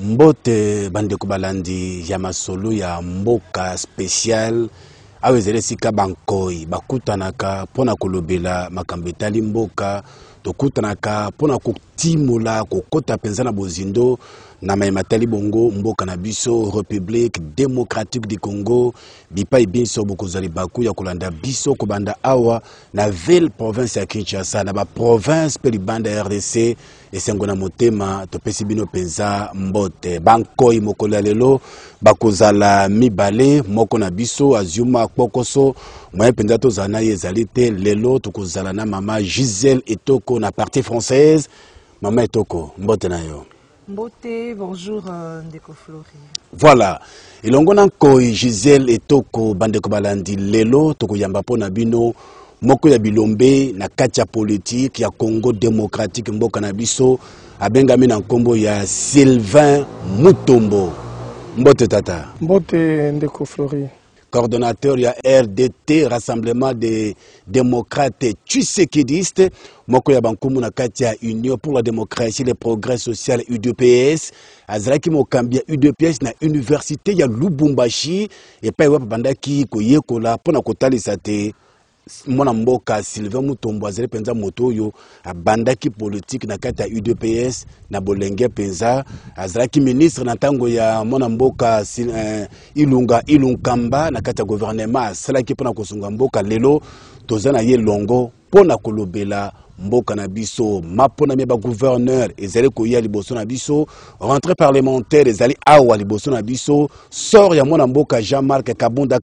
Mbote bandeko balandi ya masolo ya mboka spécial awezele sika bankoi bakutanaka pona kolobela makambo etali mboka tokutanaka pona kotimula kokota penza na bozindo na matali bongo mboka na biso République démocratique du Congo bipai biso bokozali baku ya kolanda biso kobanda awa na ville province ya Kinshasa na ba province pe libanda RDC esengo na motema topesi bino penza mbote bankoi mokolo lelo bakozala mibale moko na biso azuma kokoso moyen penza tozana ezali te lelo tokozala na mama Gisèle Etoko na partie française. Mama Etoko mbote na yo. Mbote, bonjour Ndeko Flori. Voilà. Ilongo na koi Gisèle Etoko bandeko balandi lelo toko yamba pona bino moko ya bilombe na kati ya politique ya Congo démocratique mboka na biso abengami na nkombo ya Sylvain Mutombo. Mbote tata. Mbote Ndeko Flori. Coordonnateur ya RDT, Rassemblement des démocrates tshisekidistes, moko ya bankumu na kati ya Union pour la démocratie et le progrès social UDPS, azalaki mokambia UDPS na université ya Lubumbashi et pa iwa bandaki koyekola pona kotalisa te mwana mboka Sylvain Mutombo azali penza moto yo abandaki politique na kati ya UDPS na bolenge penza azalaki ministre na tango ya mwana mboka Ilunkamba na kati ya gouvernement asalaki pona kosunga mboka lelo tozana ye longo pona kolobela mboka na biso mapona meba gouverneur ezali koya liboso na biso rentrée parlementaire ezali awa liboso na biso sort ya mwana mboka Jean-Marc Kabunda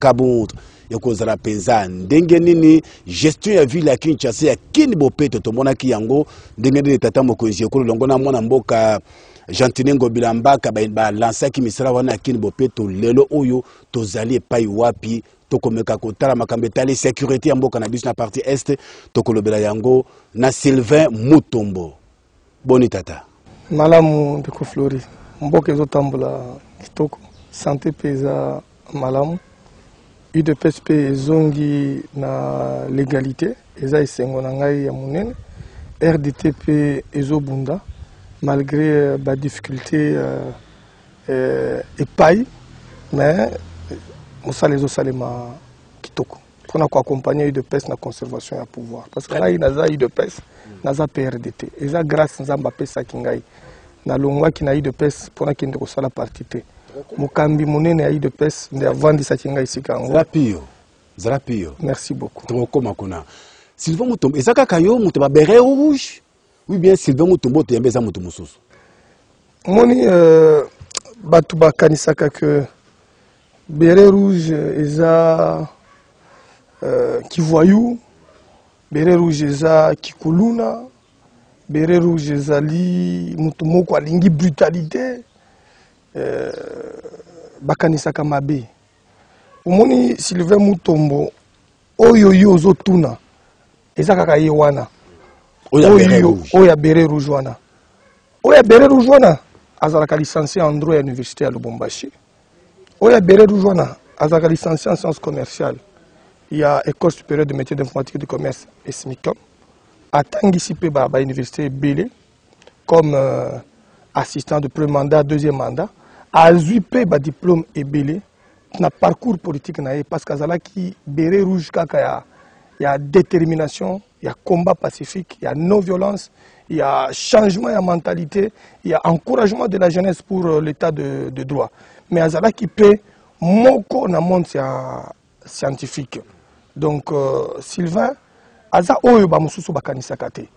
yokozala penza ndenge nini gestion ya ville ya Kinshasa ya kini bopeto tomona ki yango ndenge nini tata mokonzi ekolo longo na mwana mboka Jantinengo Bilambaka ba lansaki misala wana kini bopeto lelo oyo tozali epai wapi tokomeka kotala makambo etali sécurité ya mboka na biso na partie est tokolobela yango na Sylvain Mutombo. Boni tata. Malamu Ndeko Flori. Mboka ezotambola kitoko. Santé peza malamu. UDPS pe zongi na légalité eza esengo na ngai ya munene. RDT pe ezobunda malgré ba difficulté epai mais mosala ezosalema kitoko mpona koaccompagner UDPS na conservation ya pouvoir parce que ngai naza UDPS naza pe RDT eza grâce nzambe apesaki ngai nalongwaki na UDPS mpona kende kosala parti te mokambi monene ya UDPS nde avandisaki ngai esika yango Zalapio. Merci beaucoup. Tokoma kuna Sylvain Mutombo ezaka kayo muto ba beret rouge ou bien Sylvain Mutombo te yambeza muto mususu moni batu bakanisaka que beret rouge eza kivoyou, beret rouge eza kikuluna, beret rouge ezali mutu moko alingi brutalité bakanisaka mabe. Omoni Sylvain Mutombo oyo yo ozotuna eza kaka ye wana oya beret rouge wana oya beret rouge wana azalaka licencié en droit à l'université à Lubumbashi. Oya beret rouge wana azalaka licencié en sciences commerciales. Il y a école supérieure de métiers d'informatique et de commerce et SMICOM. Atangisi pe ba université Belé comme assistant de premier mandat, deuxième mandat. Azui pe ba diplôme et Belé na parcours politique na parce qu'azalaki beret rouge kaka ya détermination, il y a combat pacifique, il y a non violence, il y a changement de mentalité, il y a encouragement de la jeunesse pour l'état de droit. Mais azalaki pe moko na monde scientifique. Donc Sylvain aza oyo ba mususu bakanisaka te.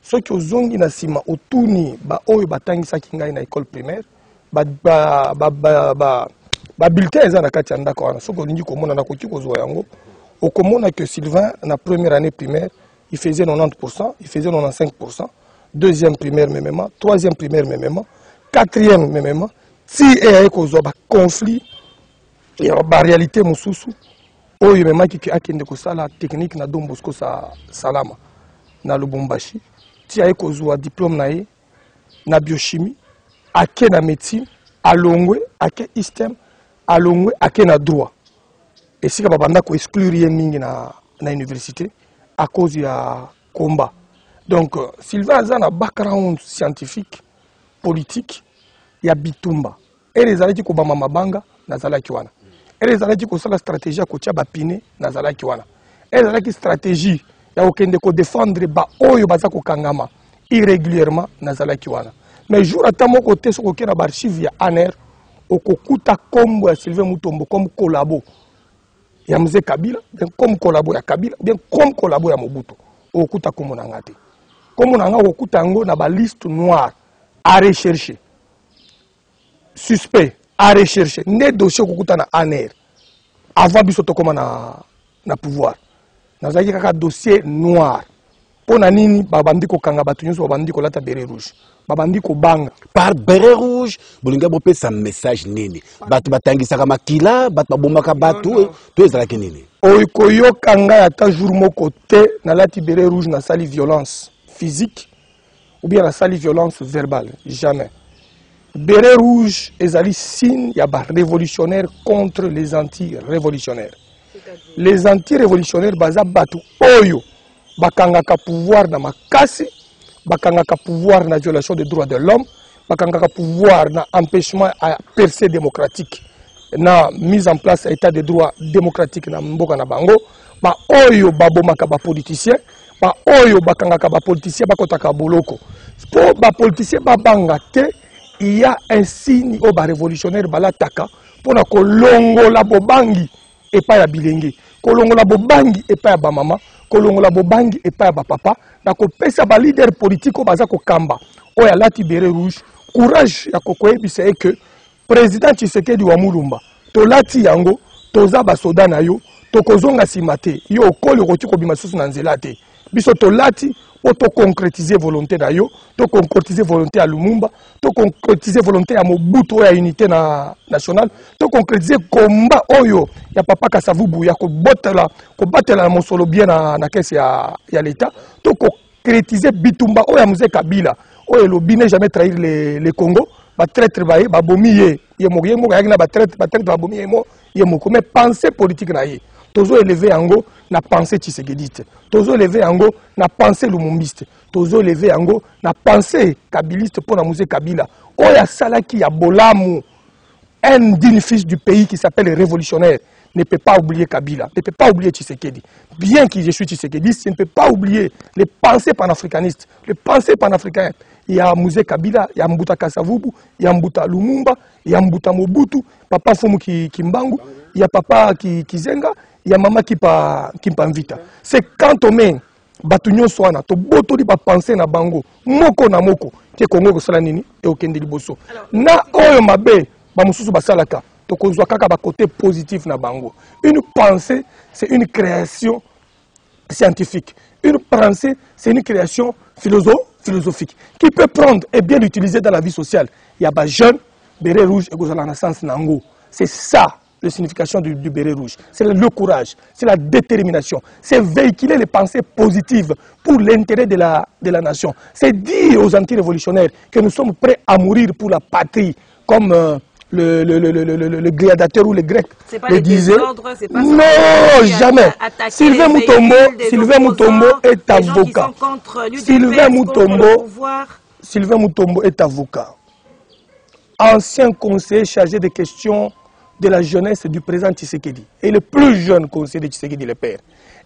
Soki ozongi na sima otuni ba oyo batangisaki ngai na école primaire ba bulletin eza na kati ya ndako wana soki olingi komona na koki kozwa yango okomona que Sylvain na première année primaire il faisait 90%, il faisait 95%, deuxième primaire même, troisième primaire même, quatrième même, si et kozwa ba conflit et ba réalité mususu oyo même qui akende ko sala technique na Don Bosco sa salama na Lubumbashi ti ay kozwa diplôme na na biochimie ake na médecine alongwe ake ISTEM alongwe ake na droit et si ka banda ko exclure mingi na université à cause ya combat. Donc Sylvain a un background scientifique, politique, ya bitumba. Et les alaki ko bama mabanga nazalaki wana. Et les alaki ko sala stratégie ko tia bapine nazalaki wana. Et les alaki stratégie ya okende ko défendre ba oyo baza ko kangama irrégulièrement nazalaki wana. Mais jour à mon côté sur aucun archive ya ANER okokuta kombo ya Sylvain Mutombo comme collabo ya Mzee Kabila, bien comme collabo ya Kabila, bien comme collabo ya Mobutu. Okuta kombo na ngate. Kombo na nga okuta ngo na ba liste noire à rechercher. Suspect à rechercher. Ne dossier okuta na ANER. Avant biso to koma na pouvoir. Nazaki kaka dossier noir. Pona nini babandi ko kanga batu nyonso babandi ko lata beret rouge. Babandi ko banga par beret rouge bolinga bopé sa message nini batu batangisaka makila batu babomaka batu to ezalaki nini oyo kanga ata jour moko te na lati beret rouge na sali violence physique ou bien na sali violence verbale jamais. Beret rouge ezali signe ya ba révolutionnaire contre les anti-révolutionnaires. Les anti-révolutionnaires baza batu oyo bakangaka pouvoir na makasi, bakangaka pouvoir na violation des droits de l'homme, bakangaka pouvoir na empêchement à percée démocratique, na mise en place état de droit démocratique na mboka na bango, ba oyo babomaka ba politicien, ba oyo bakangaka ba politicien bakotaka boloko. Po ba politicien babanga te, il y a un signe au ba révolutionnaire balataka pour na kolongola bobangi et pas ya bilenge, kolongola bobangi et pas ya ba mama. Kolongola bobangi et pas ba papa na ko pesa ba leader politique baza ko kamba oya lati beret rouge courage ya kokoyebisa que président Tshisekedi wa Mulumba to lati yango toza ba soda na yo to kozonga simate yo okoli roti ko bima susu na nzela te biso to lati o to concrétiser volonté na yo to concrétiser volonté à Lumumba to concrétiser volonté à Mobutu ya unité nationale to concrétiser combat oyo ya papa Kasavubu ya ko batela na mosolo bien na caisse ya l'état to concrétiser bitumba oyo ya Mzee Kabila oyo lobi ne jamais trahir les Congo ba traître ba bomi ye mo ya na ba traître ba bomi ye mo mais pensée politique na ye tozo élevé yango na pensée tshisekediste tozo élevé yango na pensée lumumbiste tozo élevé yango na pensée kabiliste pour na Mzee Kabila oya salaki ya bolamu un digne fils du pays qui s'appelle révolutionnaire ne peut pas oublier Kabila, ne peut pas oublier Tshisekedi. Bien que je suis tshisekediste, je ne peux pas oublier les pensées panafricanistes, les pensées panafricaines. Il y a Mzee Kabila, il y a Mbuta Kasavubu, il y a Mbuta Lumumba, il y a Mbuta Mobutu, papa Fumu Kimbangu, il y a papa Kizenga, il y a maman Kimpamvita. C'est quand on met Batunyo Swana, to boto di ba penser na bango, moko na moko, ke Congo ko sala nini e okende liboso. Na oyo mabe ba mususu basalaka. Côté positif na bango. Une pensée, c'est une création scientifique. Une pensée, c'est une création philosophique qui peut prendre et bien l'utiliser dans la vie sociale. Il y a des jeunes, béret rouge et la naissance nango. C'est ça la signification du béret rouge. C'est le courage, c'est la détermination. C'est véhiculer les pensées positives pour l'intérêt de la nation. C'est dire aux anti-révolutionnaires que nous sommes prêts à mourir pour la patrie comme le gladiateur ou le grec le disait. Non, jamais. Sylvain Mutombo est avocat. Sylvain Mutombo est avocat. Ancien conseiller chargé des questions de la jeunesse du président Tshisekedi. Et le plus jeune conseiller de Tshisekedi, le père.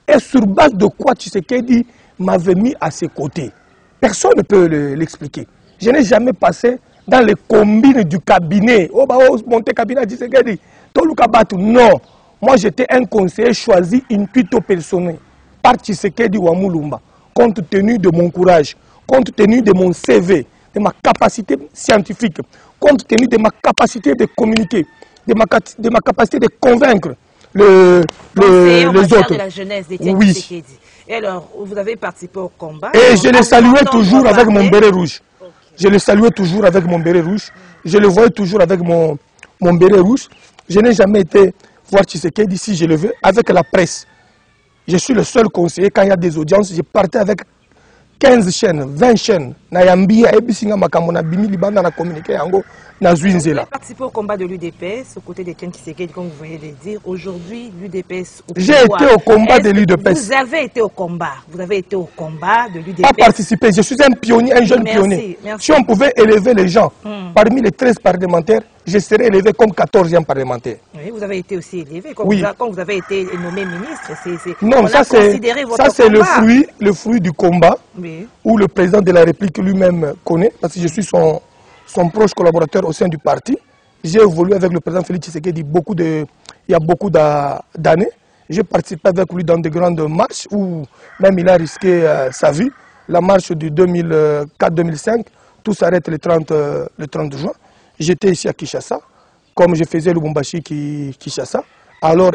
Et sur base de quoi Tshisekedi m'avait mis à ses côtés. Personne ne peut l'expliquer. Je n'ai jamais passé dans les combines du cabinet. Oh, bah, oh, monter cabinet Tshisekedi. Non. Moi, j'étais un conseiller choisi in tuto personnel par Tshisekedi wa Mulumba, compte tenu de mon courage, compte tenu de mon CV, de ma capacité scientifique, compte tenu de ma capacité de communiquer, de ma capacité de convaincre les autres. De la jeunesse des oui. Tshisekedi. Et alors, vous avez participé au combat. Et je les saluais toujours avec mon béret rouge. Je le saluais toujours avec mon béret rouge. Je le voyais toujours avec mon béret rouge. Je n'ai jamais été voir Tshisekedi si je le veux avec la presse. Je suis le seul conseiller. Quand il y a des audiences, je partais avec 15 chaînes, 20 chaînes. Nayambia, Ebisinga Makamona, Bimi Libanda, na communiqué yango Nazwinzela. Vous avez participé au combat de l'UDPS aux côtés d'Etienne Tshisekedi, comme vous venez de le dire. Aujourd'hui, l'UDPS au pouvoir. J'ai été au combat de l'UDPS. Vous avez été au combat. Vous avez été au combat de l'UDPS. Pas participé. Je suis un pionnier, un jeune pionnier. Merci. Si on pouvait élever les gens parmi les 13 parlementaires, je serais élevé comme 14e parlementaire. Oui, vous avez été aussi élevé. Quand, oui. Quand vous avez été nommé ministre, non, ça c'est le fruit du combat où le président de la République lui-même connaît, parce que je suis son proche collaborateur au sein du parti. J'ai évolué avec le président Félix Tshisekedi il y a beaucoup d'années. J'ai participé avec lui dans de grandes marches où même il a risqué sa vie. La marche du 2004-2005, tout s'arrête le 30 juin. J'étais ici à Kinshasa, comme je faisais le Lubumbashi Kinshasa, alors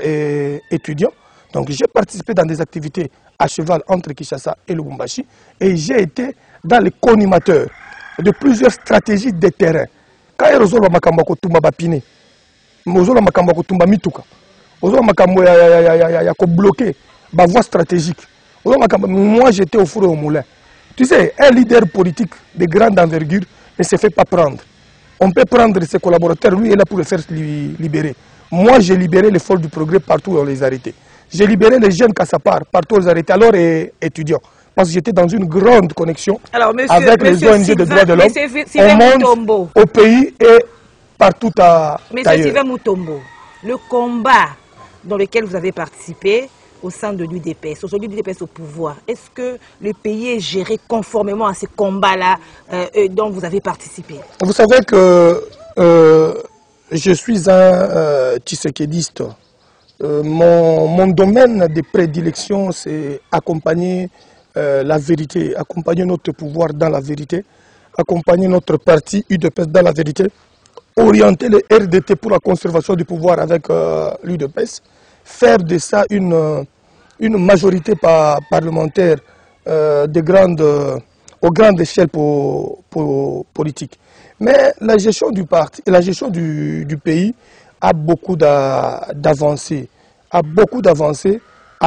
étudiant. Donc j'ai participé dans des activités à cheval entre Kinshasa et le Lubumbashi et j'ai été dans les co-animateurs de plusieurs stratégies de terrain. Quand il y a des makambo kotumba bapine, mozola makambo kotumba mituka, mozola makambo ya ko bloquer ba voie stratégique. Moi j'étais au four et au moulin. Tu sais, un leader politique de grande envergure ne se fait pas prendre. On peut prendre ses collaborateurs, lui est là pour le faire libérer. Moi j'ai libéré les folles du progrès partout où on les arrêtait. J'ai libéré les jeunes Kassapar partout où on les arrêtait, alors étudiants. Parce que j'étais dans une grande connexion avec les ONG de droits de l'homme au monde, au pays et partout ailleurs. Monsieur Sylvain Mutombo, le combat dans lequel vous avez participé au sein de l'UDPS, aujourd'hui l'UDPS au pouvoir, est-ce que le pays est géré conformément à ces combats-là dont vous avez participé? Vous savez que je suis un tshisekédiste. Mon domaine de prédilection, c'est accompagner la vérité, accompagner notre pouvoir dans la vérité, accompagner notre parti UDPS dans la vérité, orienter le RDT pour la conservation du pouvoir avec l'UDPS, faire de ça une majorité parlementaire aux grandes échelles politiques. Mais la gestion du parti et la gestion du pays a beaucoup d'avancées, à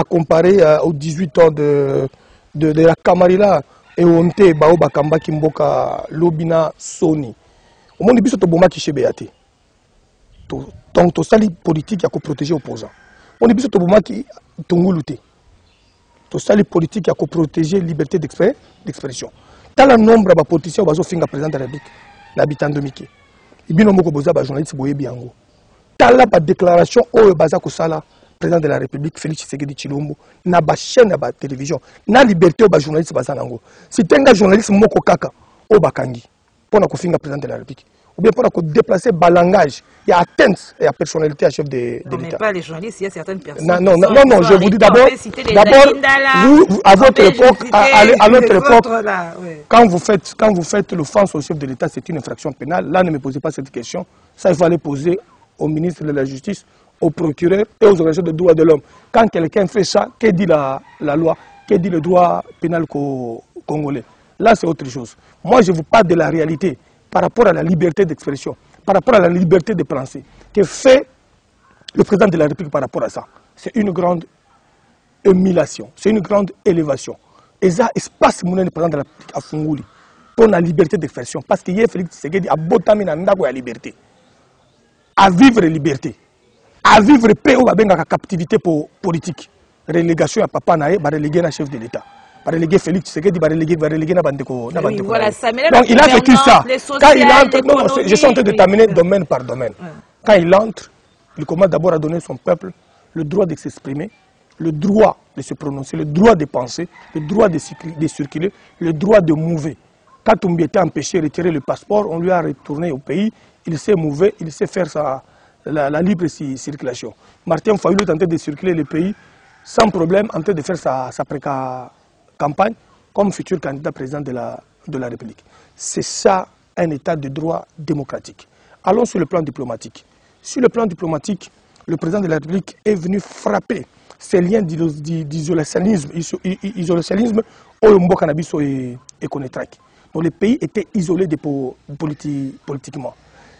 comparer aux 18 ans de la Camarilla et Onte Bao Bakamba Kimboka Lobina Soni. Au monde biso to boma ki chebeyate. Donc to sali politique ya ko protéger opposants. On dit biso to boma ki tonguluté. To sali politique ya ko protéger liberté d'expression. Tala nombre ba politiciens bazo finga président de la République l'habitant de Mickey. Ibino moko boza ba journaliste boyebi yango. Tala ba déclaration o baza ko sala président de la République Félix Tshisekedi Tshilombo na ba chaîne na ba télévision na liberté o ba journaliste baza nango. Si tenga journaliste moko kaka o bakangi pour na ko finga président de la République ou bien pour na déplacer balangage, il y a atteinte et la personnalité à chef de l'État. Mais pas les journalistes, il y a certaines personnes. Non, je vous dis d'abord, à votre époque, à notre époque, quand vous faites l'offense au chef de l'État, c'est une infraction pénale. Là, ne me posez pas cette question. Ça, il fallait poser au ministre de la Justice, au procureur et aux organisations de droits de l'homme. Quand quelqu'un fait ça, que dit la loi, que dit le droit pénal congolais? Là, c'est autre chose. Moi, je vous parle de la réalité par rapport à la liberté d'expression, par rapport à la liberté de penser, que fait le président de la République par rapport à ça. C'est une grande humiliation, c'est une grande élévation. Et ça, espace mon président de la République à Funguli pour la liberté d'expression, parce qu'il y a Félix Tshisekedi à Botamina Ndako la liberté, à vivre liberté, à vivre paix ou à la captivité politique. Relégation à Papa Naé, reléguer un chef de l'État. Reléguer Félix Tshisekedi, reléguer Nabandeko. Voilà, ça. Donc il a vécu ça. Quand il entre, non, je suis en train de terminer domaine par domaine. Quand il entre, il commence d'abord à donner à son peuple le droit de s'exprimer, le droit de se prononcer, le droit de penser, le droit de circuler, le droit de mouver. Quand Toumbi était empêché de retirer le passeport, on lui a retourné au pays, il s'est mouvé, il sait faire la libre circulation. Martin Fayulu est en train de circuler le pays sans problème, en train de faire sa campagne comme futur candidat président de la République. C'est ça un état de droit démocratique. Allons sur le plan diplomatique. Sur le plan diplomatique, le président de la République est venu frapper ces liens d'isolationnisme au Mbo Cannabis et Konetrak. Donc les pays étaient isolés politiquement.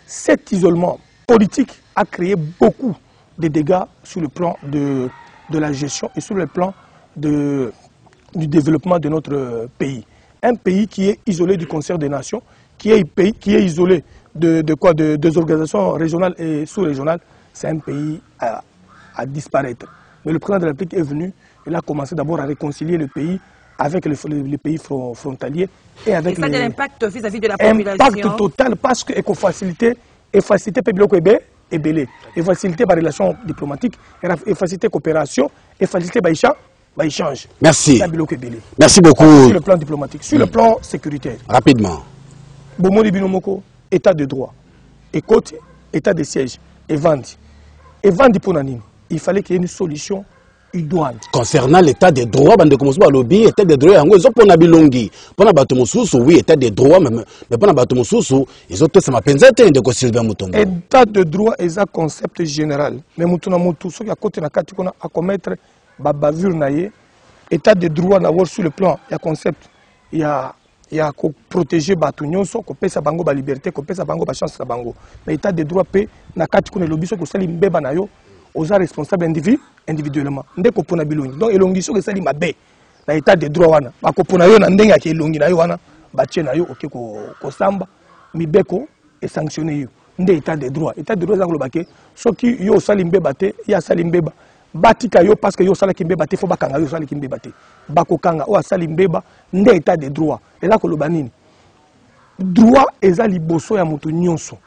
Cet isolement politique a créé beaucoup de dégâts sur le plan de la gestion et sur le plan du développement de notre pays. Un pays qui est isolé du concert des nations, qui est isolé des organisations régionales et sous-régionales, c'est un pays à disparaître. Mais le président de la République est venu, il a commencé d'abord à réconcilier le pays avec les pays frontaliers et avec ça a l'impact vis-à-vis de la population. Impact total parce que facilité et belé, et faciliter les relations diplomatiques, et faciliter la coopération, et faciliter l'échange. Merci. Merci beaucoup. Sur le plan diplomatique, sur le plan sécuritaire. Rapidement. Bomodi Binomoko, état de droit. Et côté, état de siège. Et Vandi. Et Vandi pour Nanine. Il fallait qu'il y ait une solution idoine. Concernant l'état des droits, bande commence par lobby, état des droits, ils ont pour Nabilongi. Pour Nabatomoussou, oui, état des droits, mais pour Nabatomoussou, ils ont tout ça, ma pensée, de Sylvain Moutombo. État de droit est un concept général. Mais Moutouna Moutou, ce qui a côté à commettre, bavure naïe, état de droit d'avoir sur le plan, il y a concept, il y a protéger Batounyoso, qu'on pèse à Bango, la liberté, qu'on pèse à Bango, la chance à Bango. Mais l'état de droit, na katikone lobby, que ça limbe banayo, aux responsables individuellement. Ndeko pona bilongi. Donc elongiso que ça limba bé. Na état de droit wana. Bako pona yo na ndenga ki elongi na yo wana, batie na yo oké ko samba, mibeko et sanctionner yo. Ndé état de droit. État de droit za kolobake, soki yo salimbe baté, ya salimbe ba. Batika yo parce que yo sala kimbe baté, faut bakanga yo sala kimbe baté. Bako kanga o salimbe ba, ndé état de droit. Et là koloba nini? Droit eza liboso ya moto nyonso.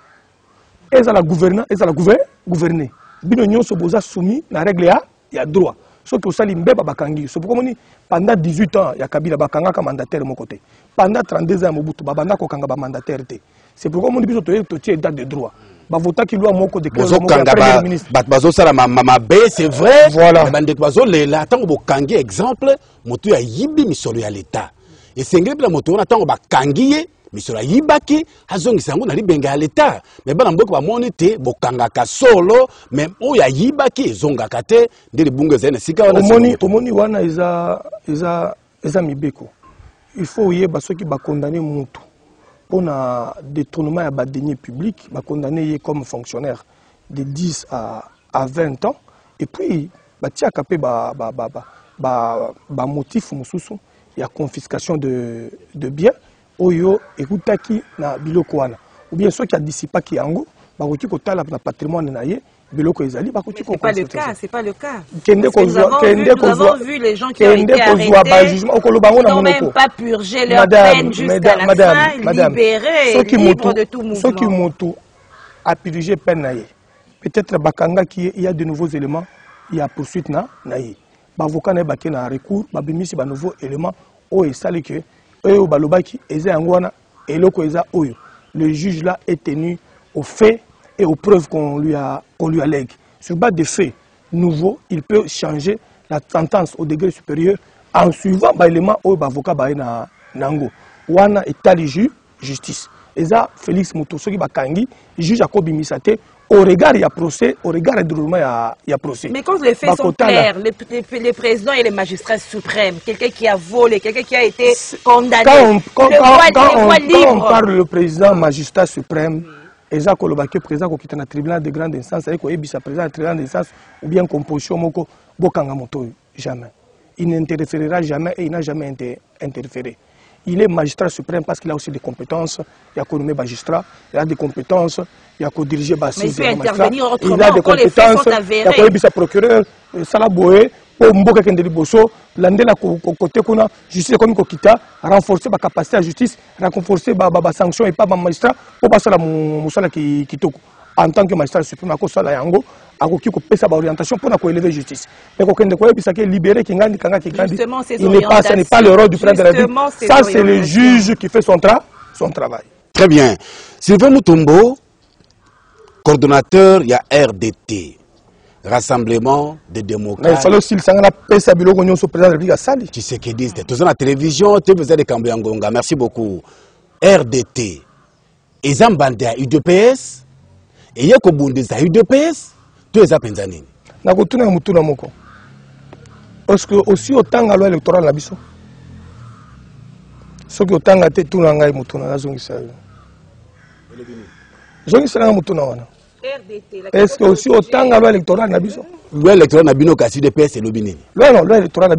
Eza la gouvernance, eza la gouverner. Bino nyonso boza soumis na règle ya droit. Ce que osali mbeba bakangi. C'est pourquoi pendant 18 ans ya Kabila bakanga ka mandataire mon côté. Pendant 32 ans Mobutu babanda ko kanga ba mandataire te. C'est pourquoi mon biso to état de droit. Ba vota ki loi moko de premier ministre. Bazo sala mama B, c'est vrai. Voilà. Bande bazo la tango bokangi exemple, moto ya yibi misolo ya l'état. Et sengeli la moto na tango bakangi misolo yibaki azongisa yango na libenga ya l'état. Mais bana mboko ba monite bokangaka solo même o ya yibaki ezongaka te ndeli bunga zene sika wana omoni wana eza mibeko. Il faut yeba soki ba condamner mutu pona détournement ya ba deniers publics, ba condamner comme fonctionnaire de 10 à 20 ans et puis ba tia kapé ba motif mususu ya confiscation de biens oyo ekutaki na biloko wana ou bien ceux qui a dissipé ki yango bakoki kotala na patrimoine na ye biloko ezali bakoki ko c'est pas le cas nous avons vu les gens qui ont été arrêtés ils n'ont même pas purgé leur peine jusqu'à la fin libérés libres de tout mouvement ceux qui moto a purgé peine na ye peut-être bakanga qui il y a de nouveaux éléments il y a poursuite na ye bavoka na baké na recours babimisi ba nouveaux éléments o esali que le juge là est tenu aux faits et aux preuves qu'on lui allègue. Sur base des faits nouveaux, il peut changer la sentence au degré supérieur en suivant l'élément où l'avocat na nango. Wana état de justice. Et ça, Félix Moutousoki Bakangi, juge à Kobimisate, au regard il y a procès, au regard du roulement il y a procès. Mais quand les faits sont clairs, les présidents et les magistrats suprêmes, quelqu'un qui a volé, quelqu'un qui a été condamné, quand on parle le président magistrat suprême, Eza Kolobake président qui est dans le tribunal de grande instance, avec le président de grande instance, ou bien composition Moko, Bokanga Moto, jamais. Il n'interférera jamais et il n'a jamais interféré. Il est magistrat suprême parce qu'il a aussi des compétences. Il a connu magistrat, il a des compétences, il a co-dirigé Bassi. Mais il peut intervenir autrement il a des quand les faits sont avérés. Il a connu procureur, Salaboé, pour Mboka Kendeli Bosso, l'andela côté qu'on a justice comme Kokita, renforcer la capacité à justice, renforcer la sanction et pas le magistrat pour passer la moussala qui toque. En tant que magistrat suprême, à cause de la yango, à cause de sa orientation pour élever justice. Mais quand on est libéré, il n'est pas le rôle du président de la République. Ça, c'est le juge qui fait son travail. Très bien. Sylvain Moutombo, coordonnateur, il y a RDT, Rassemblement des démocrates. Il fallait aussi le président de la République. Tu sais qu'ils disent, tu es à la télévision, tu es à Kambiangonga. Merci beaucoup. RDT, Ezambande à UDPS. Et il y a des UDPS, tu es à Penzani. Parce que aussi autant à loi électorale, ce qui autant à tout le monde. Est-ce que aussi autant à loi électorale, loi électorale, UDPS et l'Obini. Loi électorale,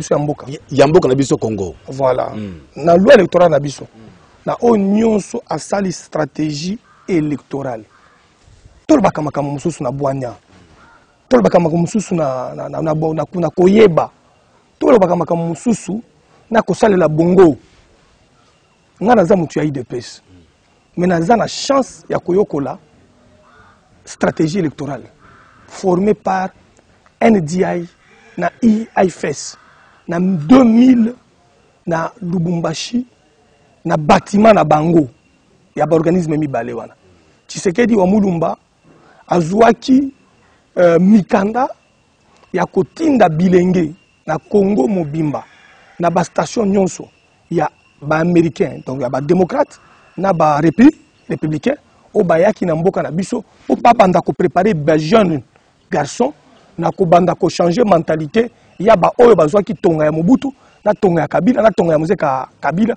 Yamboka, Congo. Voilà. La loi électorale, na union à sa stratégie électorale. Tout le bakamaka mususu na boanya. Tout le bakamaka mususu na koyeba. Tout le bakamaka mususu na kosale la bongo. Nga naza mutu ya IDPS. Mais naza na chance ya koyokola stratégie électorale formée par NDI na IFS na 2000 na Lubumbashi na bâtiment na bango ya ba organisme mibale wana. Tshisekedi wa Mulumba azwaki mikanda ya kotinda bilenge na Congo mobimba na ba station nyonso ya ba américain donc ya ba démocrate na ba républicain o bayaki na mboka na biso o pa banda ko préparer ba jeune garçon na ko banda ko changer mentalité ya ba oyo bazwaki tonga ya Mobutu na tonga ya Kabila na tonga ya Mzee Kabila.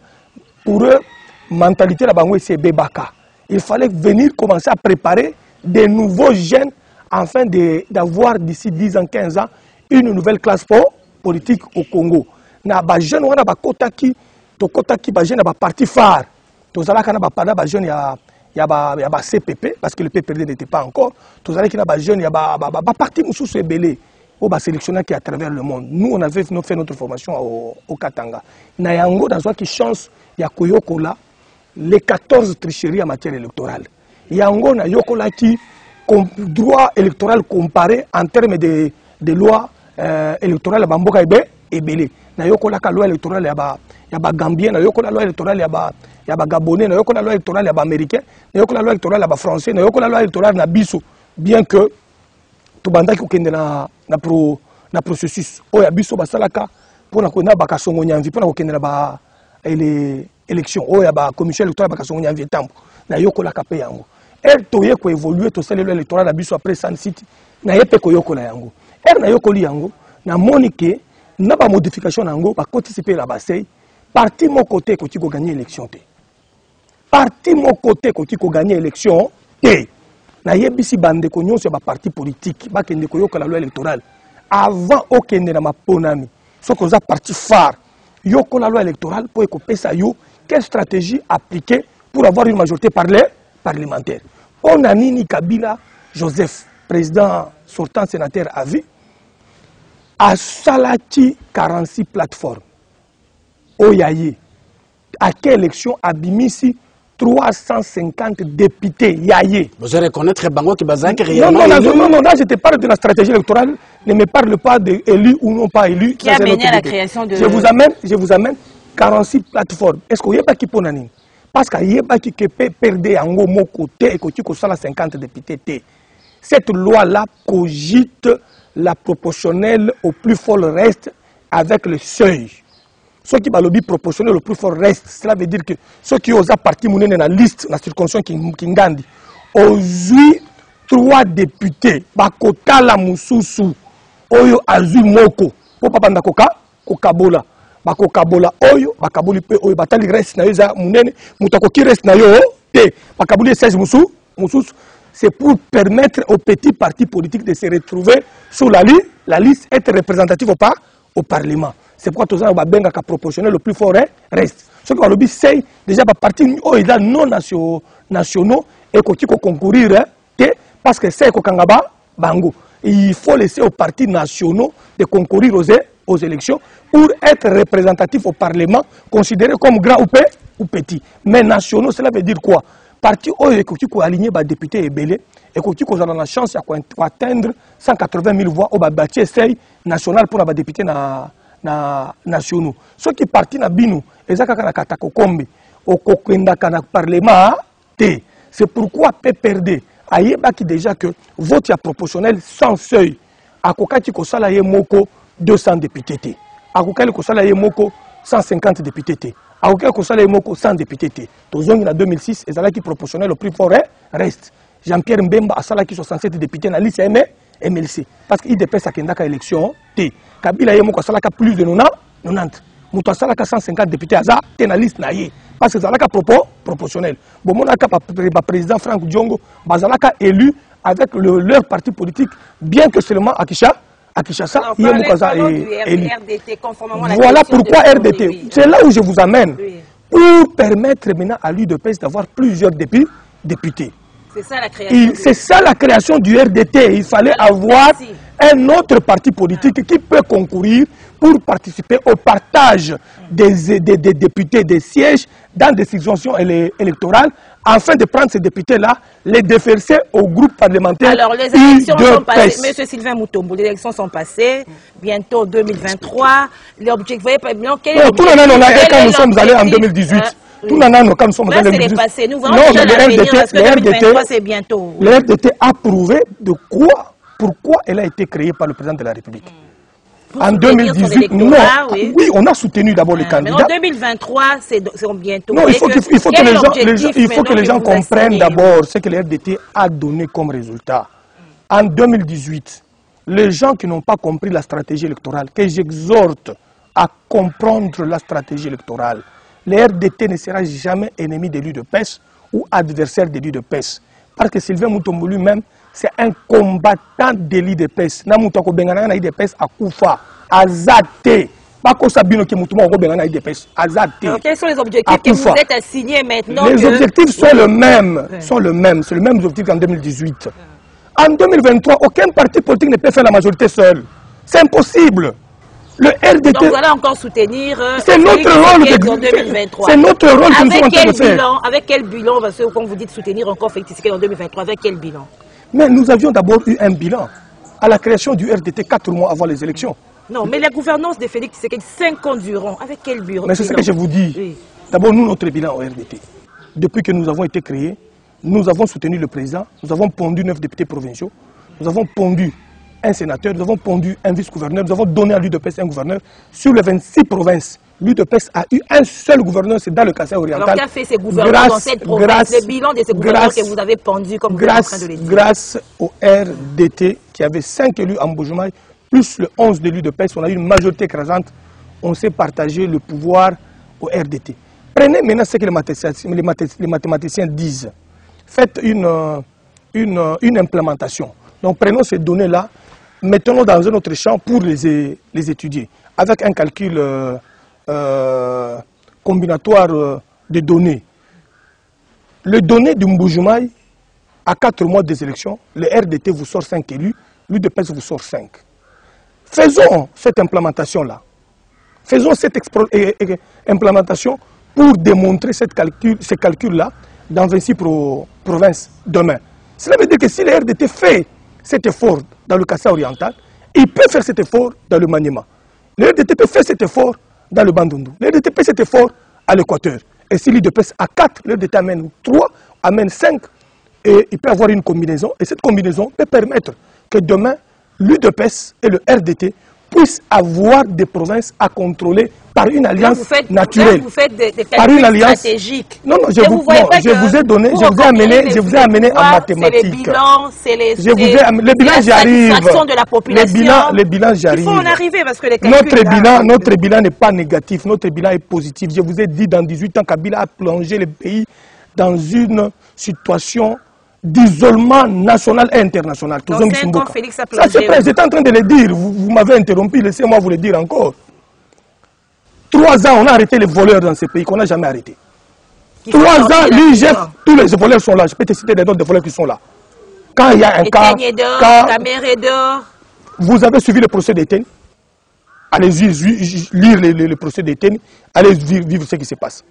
Pour eux mentalité la bango c'est bebaka. Il fallait venir commencer à préparer des nouveaux jeunes afin d'avoir d'ici 10 ans, 15 ans, une nouvelle classe politique au Congo. Na ba jeune wana ba kotaki ba jeune ba parti phare. Tozalaka na ba jeune ya ba CPP parce que le PPRD n'était pas encore. Tozalaki na ba jeune ya ba parti mususu ebele au ba sélectionné qui à travers le monde. Nous on avait fait notre formation au Katanga. Na yango dans qui chance ya koyokola les 14 tricheries en matière électorale. Yango na yokola qui droit électoral comparé en termes de loi électorale bamboka ebele. Na yokola ka loi électorale ya ba Gambien, na yokola loi électorale ya ba Gabonais, na yokola loi électorale ya ba Américain, na yokola loi électorale ya ba Français, na yokola loi électorale na biso, bien que tout bandaki okende na processus oya biso basalaka pona ko na bakasongo nyanvi pona kokende na ba élection oya ba commission électorale bakasongo nyanvi tambo na yokola ka pe yango toye ko évoluer to sala électoral na biso après Sun City na yepe ko yokola yango na yokoli yango na monique na ba modification yango ba participer la basei parti mon côté ko ti ko gagner élection te parti mon côté ko ti ko gagner élection te na yebisi bande ko nyonso ba parti politique ba kende ko yokola loi électorale avant okende na maponami soko za parti phare yokola loi électorale pour ko pesa yo quelle stratégie appliquer pour avoir une majorité parlementaire. On a nini Kabila Joseph, président sortant sénateur à vie, a salati 46 plateformes. Oyaye, à quelle élection a bimisi 350 députés yaye. Vous allez reconnaître Bango qui bazak réellement. Non, là je te parle de la stratégie électorale, ne me parle pas d'élus ou non pas élus. Qui a mené à la création de... Je vous amène 46 plateformes. Est-ce qu'il y a pas qui peut nani? Parce qu'il y a pas qui peut perdre en gros mon côté et que tu as 50 députés. Cette loi-là cogite la proportionnelle au plus fort reste avec le seuil. Ceux qui ont le proportionnel au plus fort reste, cela veut dire que ceux qui ont parti dans la liste, dans la circonscription qui ngandi, ont 3 députés, bakota la mususu, oyo azu moko, pour pas banda kokabola. Bakokabola oyo bakabuli pe oyo batali reste na yo za munene mutakoki reste na yo te bakabuli 16 mususu c'est pour permettre aux petits partis politiques de se retrouver sur la liste être représentatifs au parlement. C'est pourquoi tous ba benga ka proportionnel le plus fort reste ce que balobi c'est déjà ba parti oyo da non nationaux et ko concourir te parce que c'est ko kangaba bango il faut laisser aux partis nationaux de concourir aux élections pour être représentatif au Parlement, considéré comme grand ou petit. Mais nationaux, cela veut dire quoi? Parti où il faut aligner les députés et belé, et qu'il faut avoir la chance d'atteindre 180 000 voix au bâti essai national pour les députés nationaux. Ceux qui partent dans Bino, ils ont katakokombe, au kokendaka na Parlement, c'est pourquoi PPRD a déjà que vote proportionnel sans seuil. À kokati ko salaye moko 200 députés. À Koukali Kosala Moko 150 députés. À Koukali Kosala Moko 100 députés. Tozongi en 2006, et Zala qui proportionnel au plus fort reste. Jean-Pierre Mbemba a Sala qui 67 députés dans la liste MLC. Parce qu'il dépasse à Kendaka élection. Kabila Yemoko Sala qui plus de 90. Moutou Sala qui 150 députés à Zala qui dans la liste naïe. Parce que Zala qui proportionnel. Bon, mon président Franck Diongo, Zala qui élu avec leur parti politique, bien que seulement à Kinshasa, voilà pourquoi RDT. C'est là où je vous amène. Oui. Pour permettre maintenant à l'UDPS d'avoir plusieurs députés. C'est ça la création. C'est ça la création du RDT. Il fallait avoir un autre parti politique qui peut concourir pour participer au partage des députés, des sièges dans des situations électorales, afin de prendre ces députés-là, les déverser au groupe parlementaire. Alors, les élections sont passées. Monsieur Sylvain Mutombo, les élections sont passées. Bientôt 2023. L'objectif, vous voyez, quel est tout le quand nous sommes allés en 2018. Tout le monde, quand nous sommes allés en 2018. Nous voyons déjà l'avenir, parce que 2023, c'est bientôt. Le RDT a prouvé de quoi, pourquoi elle a été créée par le président de la République. En 2018, non, oui, on a soutenu d'abord les candidats. Mais en 2023, c'est bientôt. Non, il faut que les gens comprennent d'abord ce que le RDT a donné comme résultat. En 2018, les gens qui n'ont pas compris la stratégie électorale, que j'exhorte à comprendre la stratégie électorale, le RDT ne sera jamais ennemi de l'UDPS ou adversaire de l'UDPS. Parce que Sylvain Mutombo lui-même, c'est un combattant de l'UDPS. Namutako Bengana na l'UDPS à Koufa, à Zate. Pas que Sabino qui Mutombo Bengana na l'UDPS, à Zate. Quels sont les objectifs que vous êtes assignés maintenant? Les objectifs sont le même. C'est le même objectif qu'en 2018. En 2023, aucun parti politique ne peut faire la majorité seul. C'est impossible. Le RDT... Donc vous allez encore soutenir... c'est notre rôle en 2023. C'est notre rôle que nous sommes en train de faire. Avec quel bilan, parce que quand vous dites soutenir encore Félix Tshisekedi en 2023, avec quel bilan? Mais nous avions d'abord eu un bilan à la création du RDT 4 mois avant les élections. Non, mais la gouvernance de Félix Tshisekedi 5 ans durant, avec quel bilan? Mais c'est ce que je vous dis. Oui. D'abord, nous, notre bilan au RDT. Depuis que nous avons été créés, nous avons soutenu le président, nous avons pondu 9 députés provinciaux, nous avons pondu un sénateur, nous avons pondu un vice-gouverneur, nous avons donné à l'UDPS un gouverneur. Sur les 26 provinces, l'UDPS a eu un seul gouverneur, c'est dans le Kasaï oriental. Alors qu'a fait ces gouverneurs dans cette province? Le bilan de ces gouverneurs que vous avez pendus, comme vous êtes en train de le dire. Grâce au RDT, qui avait 5 élus en Mbujimai, plus le 11 de l'UDPS, on a eu une majorité écrasante. On s'est partagé le pouvoir au RDT. Prenez maintenant ce que les mathématiciens disent. Faites une implémentation. Donc prenons ces données-là, mettons-les dans un autre champ pour les étudier, avec un calcul combinatoire de données. Les données du Mbujimai, à 4 mois des élections, le RDT vous sort 5 élus, l'UDPS vous sort 5. Faisons cette implémentation-là. Faisons cette implémentation pour démontrer ces calculs-là dans 26 provinces demain. Cela veut dire que si le RDT fait cet effort dans le Kasaï oriental, il peut faire cet effort dans le Maniema. Le RDT peut faire cet effort dans le Bandundu. Le RDT peut faire cet effort à l'Équateur. Et si l'UDPS a 4, le RDT amène 3, amène 5, et il peut avoir une combinaison. Et cette combinaison peut permettre que demain, l'UDPS et le RDT puissent avoir des provinces à contrôler par une alliance naturelle. Là, vous faites des calculs stratégiques. Non, je vous ai donné, je vous ai amené en mathématiques. C'est les bilans, c'est le bilan, j'arrive. De la population. Le bilan, j'arrive. Il faut en arriver parce que les calculs... Notre bilan n'est pas négatif, notre bilan est positif. Je vous ai dit, dans 18 ans, Kabila a plongé le pays dans une situation d'isolement national et international. Donc 5 ans, Félix a plongé. Ça, c'est vrai, j'étais en train de le dire. Vous m'avez interrompu, laissez-moi vous le dire encore. 3 ans, on a arrêté les voleurs dans ce pays qu'on n'a jamais arrêté. 3 ans, l'IGF, tous les voleurs sont là. Je peux te citer des noms de voleurs qui sont là. Quand il y a un cas... Vous avez suivi le procès d'Étienne. Allez lire le procès d'Étienne. Allez vivre ce qui se passe.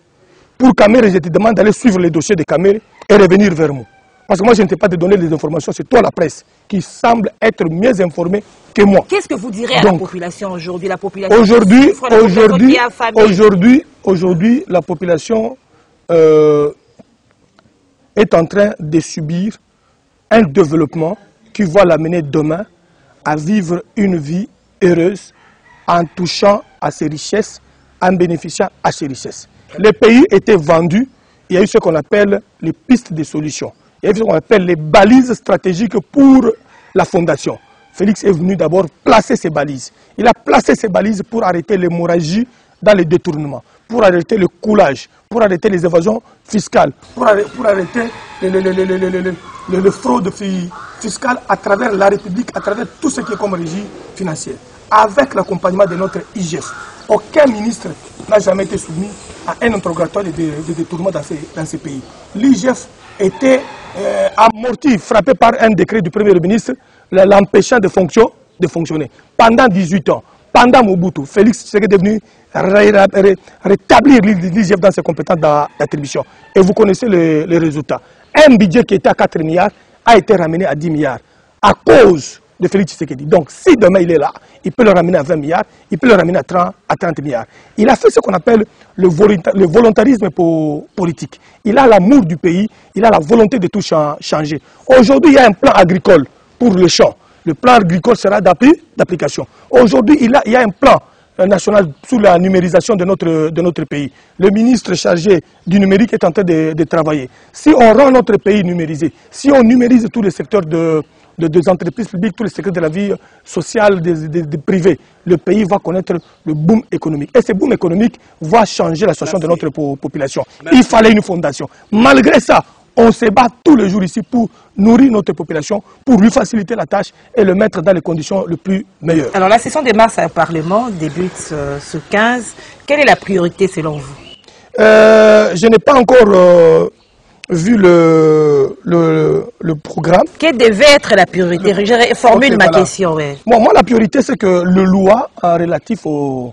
Pour Caméré, je te demande d'aller suivre les dossiers de Caméré et revenir vers moi. Parce que moi, je ne t'ai pas de donner les informations, c'est toi la presse qui semble être mieux informée que moi. Qu'est-ce que vous direz à la population aujourd'hui? La population aujourd'hui, la population est en train de subir un développement qui va l'amener demain à vivre une vie heureuse en touchant à ses richesses, en bénéficiant à ses richesses. Les pays étaient vendus, il y a eu ce qu'on appelle les pistes de solutions. Il y a ce qu'on appelle les balises stratégiques pour la fondation. Félix est venu d'abord placer ses balises. Il a placé ses balises pour arrêter l'hémorragie dans les détournements, pour arrêter le coulage, pour arrêter les évasions fiscales, pour arrêter le fraude fiscale à travers la République, à travers tout ce qui est comme régie financière. Avec l'accompagnement de notre IGF. Aucun ministre n'a jamais été soumis à un interrogatoire de détournement dans ces pays. L'IGF était amorti, frappé par un décret du Premier ministre, l'empêchant de fonctionner. Pendant 18 ans, pendant Mobutu, Félix Tshisekedi est devenu rétablir l'IGF dans ses compétences d'attribution. Et vous connaissez les résultats. Un budget qui était à 4 milliards a été ramené à 10 milliards à cause de Félix Tshisekedi. Donc si demain il est là, il peut le ramener à 20 milliards, il peut le ramener à 30 milliards. Il a fait ce qu'on appelle le volontarisme politique. Il a l'amour du pays, il a la volonté de tout changer. Aujourd'hui, il y a un plan agricole pour le champ. Le plan agricole sera d'application. Aujourd'hui, il y a un plan national sur la numérisation de notre pays. Le ministre chargé du numérique est en train de travailler. Si on rend notre pays numérisé, si on numérise tous les secteurs des entreprises publiques, tous les secteurs de la vie sociale, des privés, le pays va connaître le boom économique. Et ce boom économique va changer la situation de notre population. Il fallait une fondation. Malgré ça, on se bat tous les jours ici pour nourrir notre population, pour lui faciliter la tâche et le mettre dans les conditions les plus meilleures. Alors la session de mars au Parlement débute ce 15. Quelle est la priorité selon vous? Je n'ai pas encore vu le programme. Quelle devait être la priorité? Je formule ma question. Ouais. Moi, la priorité, c'est que le loi relatif aux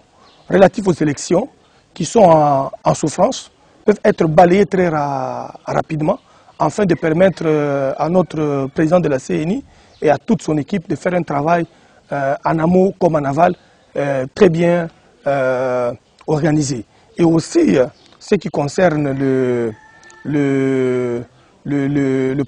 élections qui sont en souffrance peuvent être balayées très rapidement afin de permettre à notre président de la CNI et à toute son équipe de faire un travail en amont comme en aval très bien organisé. Et aussi, ce qui concerne le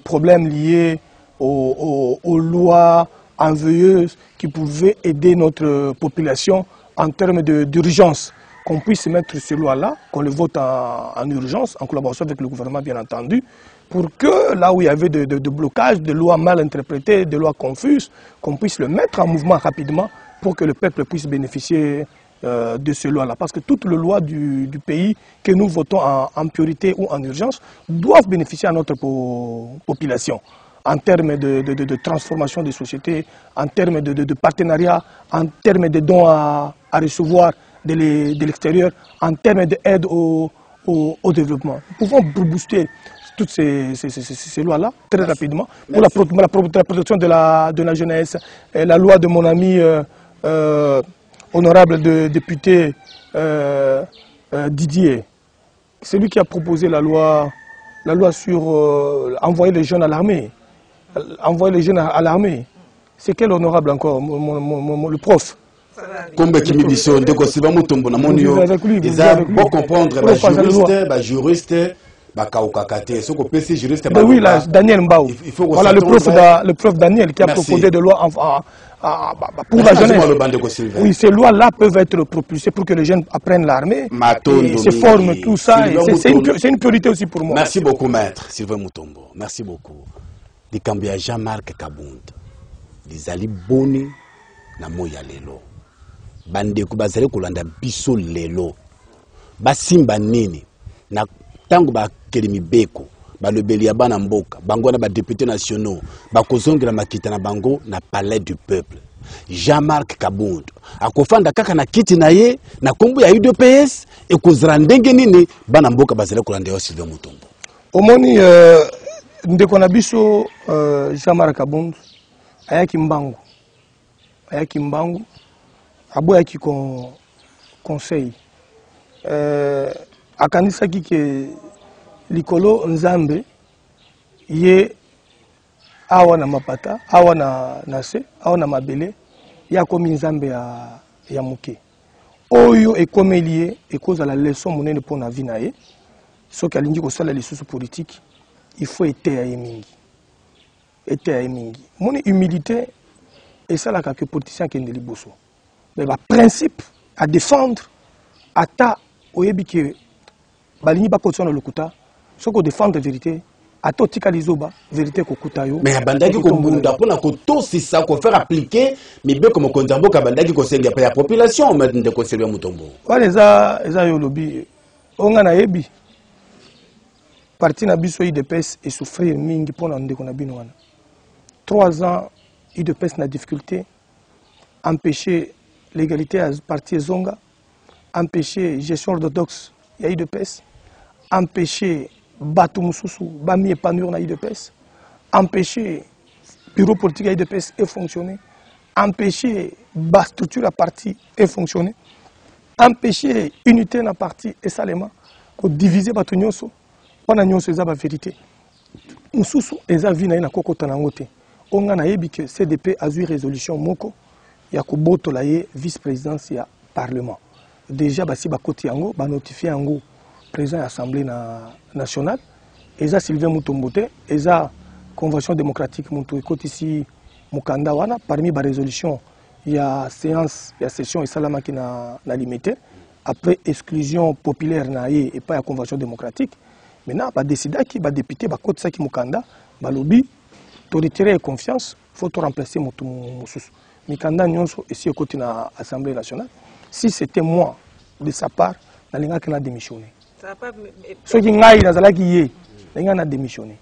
problème lié aux lois envieuses qui pouvaient aider notre population en termes d'urgence, qu'on puisse mettre ces lois-là, qu'on les vote en urgence, en collaboration avec le gouvernement bien entendu, pour que là où il y avait de blocages, de lois mal interprétées, de lois confuses, qu'on puisse le mettre en mouvement rapidement pour que le peuple puisse bénéficier de ces lois-là. Parce que toutes les lois du pays que nous votons en priorité ou en urgence doivent bénéficier à notre population en termes de transformation des sociétés, en termes de partenariat, en termes de dons à recevoir de l'extérieur, en termes d'aide au développement. Nous pouvons booster toutes ces lois-là très rapidement pour la protection de la jeunesse. Et la loi de mon ami honorable député Didier, c'est lui qui a proposé la loi sur envoyer les jeunes à l'armée. Envoyer les jeunes à l'armée. C'est quel honorable encore, le prof? Comme qui mission de Kosiba Mutombo na monio pour comprendre ba juriste ba kaukakate ce que PC juriste ba oui là Daniel Mbao voilà le prof Daniel qui a proposé des lois pour la jeunesse. Oui, ces lois là peuvent être propulsées pour que les jeunes apprennent l'armée et se forment tout ça, c'est une priorité aussi pour moi. Merci beaucoup maître Sylvain Mutombo, merci beaucoup. Di Kambia Jean-Marc Kabund Dizali Boni na moya lelo bandeko bazali kolanda biso lelo basimba nini na tango bakeli mibeko balobeli ya bana mboka bango na ba députés nationaux bakozongela makita na bango na palais du peuple. Jean-Marc Kabund akofanda kaka na kiti na ye na kombo ya UDPS ekozala ndenge nini bana mboka bazali kolanda yo Sylvain Mutombo. Omoni ndeko na biso Jean-Marc Kabund ayaki mbangu aboyaki conseil akanisaki ke likolo nzambe ye awa na mapata awa na se awa na mabele ya komi nzambe ya muke oyo ekomeli ye ekozala leçon monene mpona vi na ye soki alingi kosala lisusu politique il faut eteya ye mingi moni humilité esalaka ke politicien akende liboso. Mais le principe à défendre, ata oyebi ke balingi ba kotsona lokuta, soko défendre la vérité, ata tika lizoba, vérité kokuta yo. Mais bandaki ko mbunda pona ko tosi ça ko faire appliquer, mais be comme konzambo ka bandaki ko senga pa ya population mais de ko Sylvain Mutombo. Wala eza yo lobi. Onga na yebi. Parti na biso IDPS et souffrir mingi pona ndeko na bino wana. 3 ans IDPS na difficulté, empêcher l'égalité à parti Zonga, empêcher gestion orthodoxe, il y a eu de PES, empêcher bato mususu bami épanouir na UDPS, empêcher bureau politique à UDPS et fonctionner, empêcher la structure à parti et fonctionner, empêcher unité na parti et salement, diviser bato nyonso, on a nyonso eza ba vérité. Mususu eza vi na ina koko tanangote. On a yebi que CDP a eu résolution moko ya ko botola ye vice-présidence ya parlement. Déjà basi bakoti yango ba notifier yango président de l'Assemblée nationale, eza Sylvain Mutombote, eza convention démocratique Moutou ici Mukanda wana parmi les résolutions il y a séance, il y a session et salama qui n'a limité après exclusion populaire na ye et pas la convention démocratique. Maintenant ba décider qui ba député ba côté ça qui Mukanda ba lobby to retirer confiance faut to remplacer Moutou Moussous. Mikanda nyonso ici au côté na Assemblée nationale. Si c'était moi de sa part, na linga qui n'a démissionné. Ceux qui ont démissionné.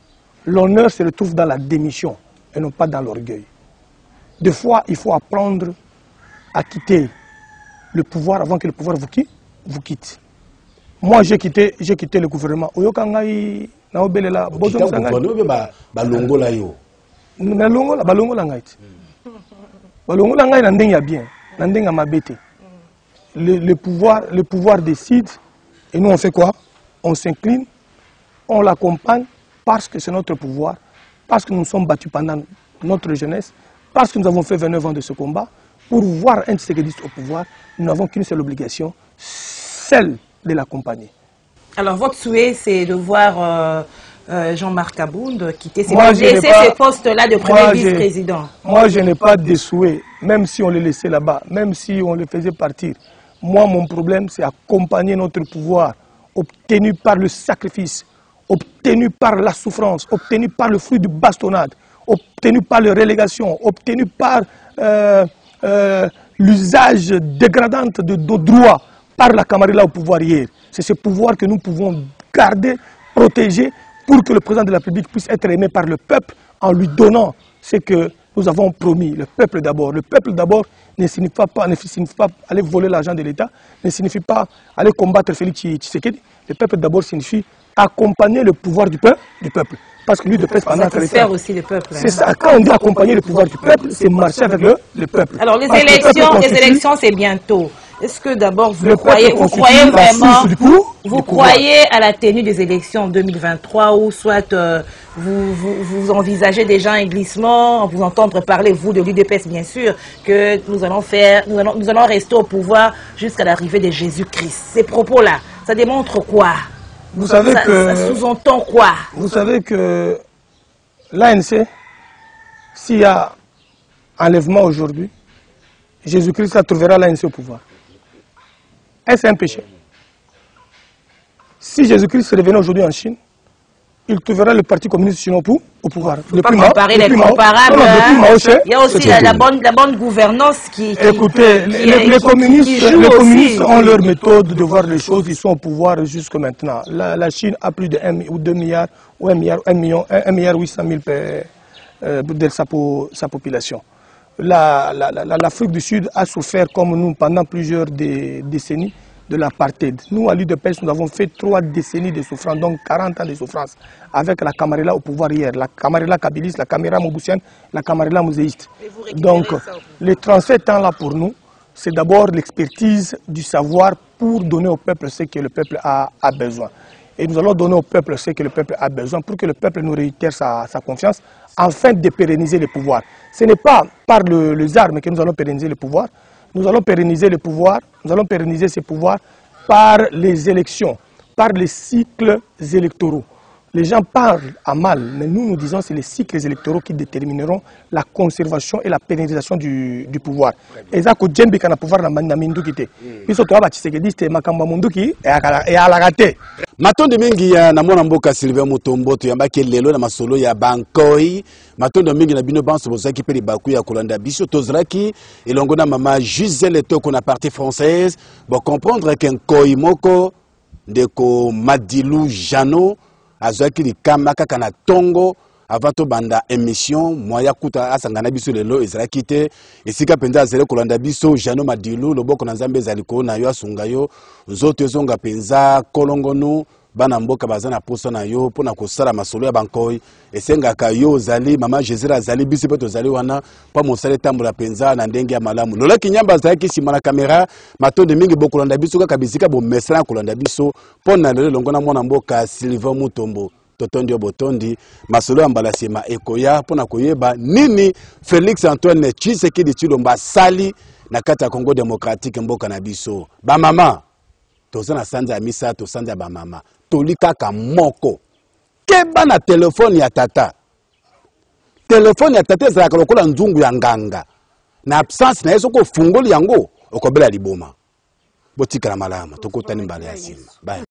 L'honneur se retrouve dans la démission et non pas dans l'orgueil. Des fois, il faut apprendre à quitter le pouvoir avant que le pouvoir vous quitte. Moi, j'ai quitté le gouvernement. Le pouvoir décide. Et nous, on fait quoi? On s'incline, on l'accompagne parce que c'est notre pouvoir, parce que nous nous sommes battus pendant notre jeunesse, parce que nous avons fait 29 ans de ce combat. Pour voir un Tshisekedi au pouvoir, nous n'avons qu'une seule obligation, celle de l'accompagner. Alors, votre souhait, c'est de voir Jean-Marc Abound quitter ces postes-là de premier vice-président. Moi, je n'ai pas de souhait, même si on le laissait là-bas, même si on le faisait partir. Moi, mon problème, c'est accompagner notre pouvoir, obtenu par le sacrifice, obtenu par la souffrance, obtenu par le fruit de bastonnade, obtenu par la relégation, obtenu par l'usage dégradant de nos droits par la Camarilla au pouvoir hier. C'est ce pouvoir que nous pouvons garder, protéger, pour que le président de la République puisse être aimé par le peuple en lui donnant ce que nous avons promis. Le peuple d'abord. Le peuple d'abord ne signifie pas aller voler l'argent de l'État, ne signifie pas aller combattre Félix Tshisekedi. Le peuple d'abord signifie accompagner le pouvoir du peuple. Parce que lui, de pendant aussi le peuple. C'est ça. Quand on dit accompagner le pouvoir du peuple, c'est marcher avec le peuple. Alors les élections, c'est bientôt. Est-ce que d'abord vous croyez à la tenue des élections en 2023 ou soit vous envisagez déjà un glissement, vous entendre parler, vous de l'UDPS bien sûr, que nous allons rester au pouvoir jusqu'à l'arrivée de Jésus-Christ. Ces propos-là, ça démontre quoi? Vous savez ça sous-entend quoi? Vous savez que l'ANC, s'il y a enlèvement aujourd'hui, Jésus-Christ trouvera l'ANC au pouvoir. Est-ce un péché? Si Jésus-Christ revenait aujourd'hui en Chine, il trouvera le Parti communiste chinois au pouvoir. Il ne faut pas comparer les comparables. Il y a aussi la bonne gouvernance qui... Écoutez, les communistes ont leur méthode de voir les choses. Ils sont au pouvoir jusqu'à maintenant. La Chine a plus de 1 ou 2 milliards ou 1 milliard 800 000 de sa population. L'Afrique du Sud a souffert comme nous pendant plusieurs décennies de l'apartheid. Nous, à l'UDPS, nous avons fait 3 décennies de souffrance, donc 40 ans de souffrance, avec la Camarilla au pouvoir hier, la Camarilla kabiliste, la Camarilla moboussienne, la Camarilla muséiste. Donc, les transferts étant là pour nous, c'est d'abord l'expertise du savoir pour donner au peuple ce que le peuple a besoin. Et nous allons donner au peuple ce que le peuple a besoin pour que le peuple nous réitère sa confiance afin de pérenniser le pouvoir. Ce n'est pas par les armes que nous allons pérenniser le pouvoir. Nous allons pérenniser le pouvoir, nous allons pérenniser ces pouvoirs par les élections, par les cycles électoraux. Les gens parlent à mal, mais nous disons que c'est les cycles électoraux qui détermineront la conservation et la pérennisation du pouvoir. Et ça, quand Djembe kana pouvoir na mindu kité. Biso to ba Tshisekedi te makamba mundu ki et ala raté. Matondo mingi ya na mwana mboka Sylvain Mutombo to yambaki lelo na masolo ya Bankoi. Matondo mingi na bino banso bozaki pe baku ya kolanda biso tozraki elongo na mama Gisèle Toko na partie française pour comprendre qu'un koi moko ndeko Madilou Jano azwaki likama kaka na tongo avant to banda émission moya kuta asangana biso lelo ezalaki te esika penza azele kolanda biso Jano Madilou loboko na Nzambe ezaliko na yo asunga yo nzoto ezonga penza kolongonu bana mboka bazana posa na yo pona kosala masolo ya bankoi esengaka yo zali mama Jésus zali bisi pe tozali wana pa mosale tambola penza na ndenge ya malamu lola kinyamba zaki sima na kamera matonde mingi bokolanda biso kaka bisika bo mesana kolanda biso pona lelo longona mwana mboka Sylvain Mutombo totondi obotondi masolo ya mbala sema ekoya pona koyeba nini Félix Antoine Tshisekedi Tshilombo sali na kati ya Congo démocratique mboka na biso ba mama tozana sanza ya misa to sanza ya ba mama tolikaka moko keba na telefone ya tata ezalaka lokola nzungu ya nganga na absence na yeso ko fungoli yango okobela liboma botika na malama tokotani mbala ya sima bye